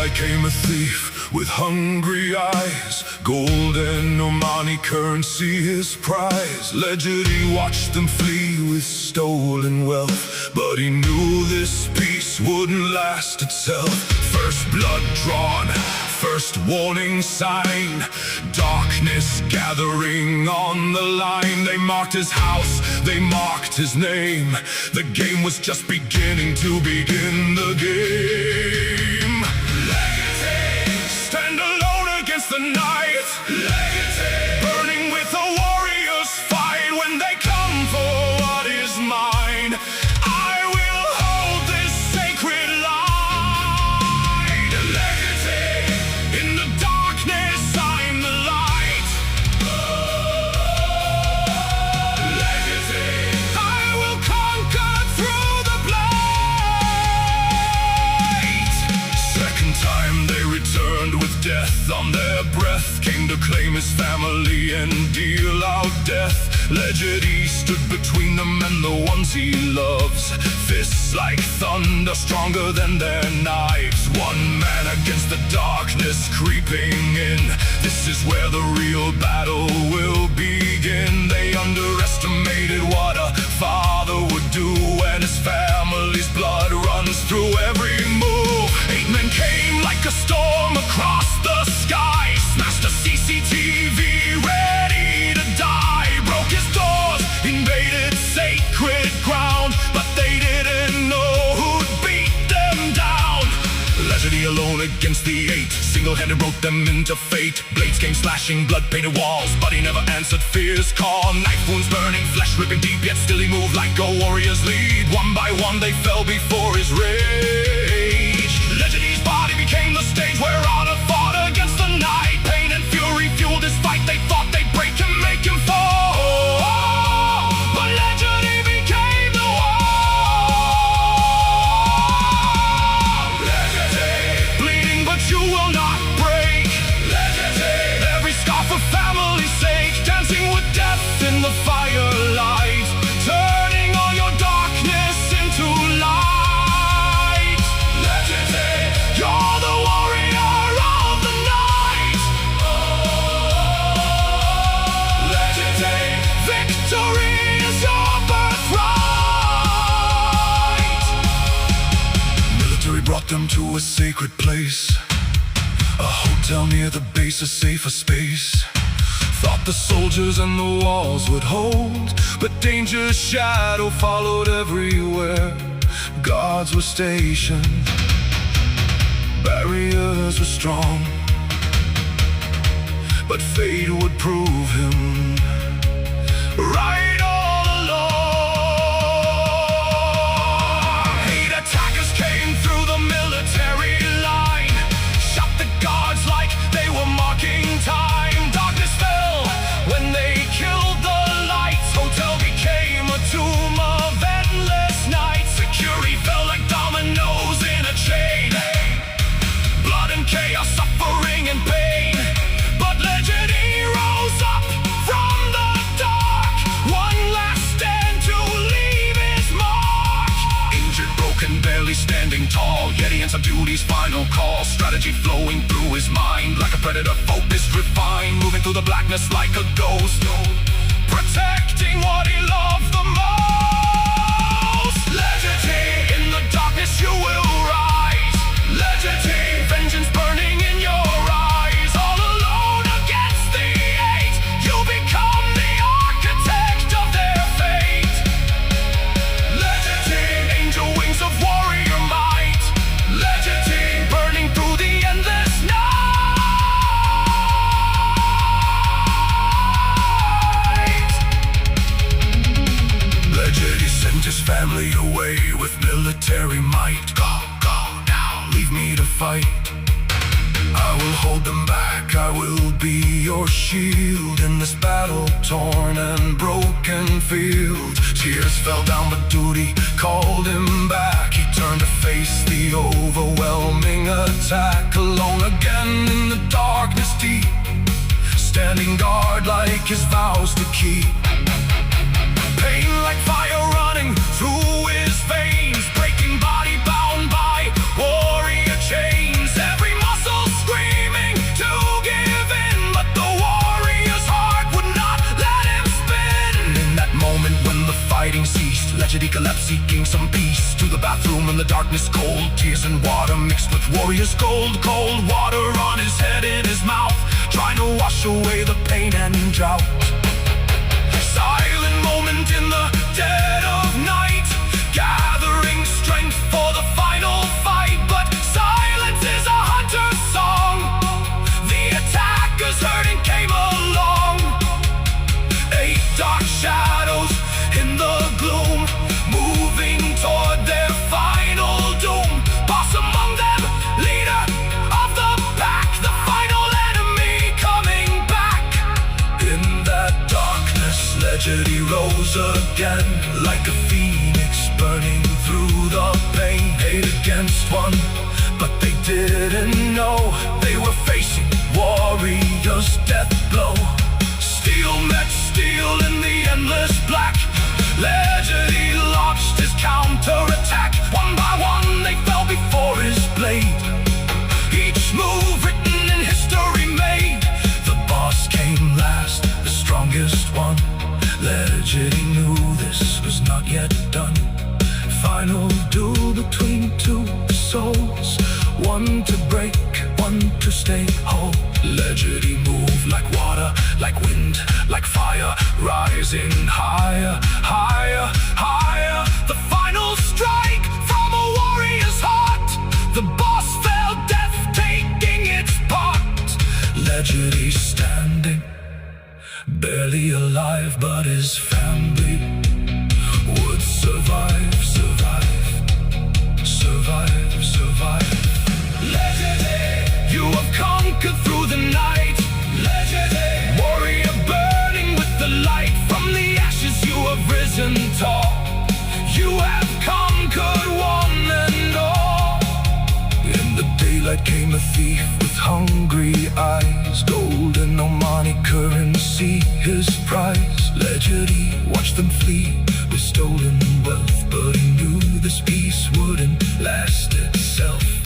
guy came a thief with hungry eyes, gold and no money currency his prize. Legity watched them flee with stolen wealth, but he knew this peace wouldn't last itself. First blood drawn, first warning sign, darkness gathering on the line. They marked his house, they marked his name. The game was just beginning to begin the game. Legity, stand alone against the night. Legity, burning with a warrior's fight. When they come for what is mine, I will hold this sacred light. Legity, in the darkness I'm the light. Legity, I will conquer through the blight. Second time they returned with death on their breath, came to claim his family and deal out death. Legity stood between them and the ones he loves, fists like thunder, stronger than their knives. One man against the darkness creeping in. This is where the real battle will begin. They underestimated what a father would do when his family's blood runs through every move. 8 men came like a storm across the sky, smashed a CCTV, ready to die. Broke his doors, invaded sacred ground, but they didn't know who'd beat them down. Legity alone against the 8, single-handed wrote them into fate. Blades came slashing blood-painted walls, but he never answered fear's call. Knife wounds burning, flesh ripping deep, yet still he moved like a warrior's lead. One by one they fell before his rage. Legity's body became the stage where honor fought against the night. Pain and fury fueled his fight. They thought they'd break him, make him fall, but Legity became the wall. Legity, bleeding but you will not break. Legity, every scar for family's sake, dancing with death in the firelight, turning all your darkness into light. Legity, you're the warrior of the night. Legity, victory is your birthright. Military brought them to a sacred place, a hotel near the base, a safer space. Thought the soldiers and the walls would hold, but danger's shadow followed everywhere. Guards were stationed, barriers were strong, but fate would prove him right all along. 8 attackers came through the military line, shot the guards like they were marking time. Darkness fell when they killed the lights. Hotel became a tomb of endless nights. Security fell like dominoes in a chain. Blood and chaos, suffering and pain, but Legity rose up from the dark. One last stand to leave his mark. Injured, broken, barely standing tall, yet he answered duty's final call. Strategy flowing through his mind like a predator, focused, refined, moving through the blackness like a ghost, protecting what he loved the most. Legity, in the darkness you will rise. Legity, vengeance burning in your eyes. All alone against the 8, you become the architect of their fate. Legity, angel wings of warrior might. Legity, burning through the endless night. Legity sent his family away with military might. Go, go now, leave me to fight. I will hold them back, I will be your shield in this battle-torn and broken field. Tears fell down, but duty called him back. He turned to face the overwhelming attack, alone again in the darkness deep, standing guard like his vows to keep. Pain like fire running through his veins, breaking body bound by warrior chains. Every bring some peace to the bathroom in the darkness cold. Tears and water mixed with warriors gold. Cold water on his head, in his mouth, trying to wash away the pain and drought. Silent moment in the dead of night, gathering strength for the final fight. But silence is a hunter's song. The attackers heard and came along. 8 dark shadows in the gloom, moving toward their final doom. Boss among them, leader of the pack, the final enemy coming back. In that darkness, Legity rose again, like a phoenix burning through the pain. Hate against one, but they didn't know they were facing warriors' death blow. Steel met steel in the endless black. Legity launched his counterattack. One by one they fell before his blade. Each move written in history made. The boss came last, the strongest one. Legity knew this was not yet done. Final duel between 2 souls, one to break, one to stay whole. Legity moved like water, like wind, like fire, rising higher, higher, higher. The final strike from a warrior's heart. The boss fell, death taking its part. Legity standing, barely alive, but his family would survive, survive, survive, survive. Legity, you have conquered through the night. Legity, warrior burning with the light. From the ashes you have risen tall. You have conquered one and all. In the daylight came a thief with hungry eyes. Gold and no money currency, his prize. Legity watched them flee with stolen wealth, but he knew this peace wouldn't last itself.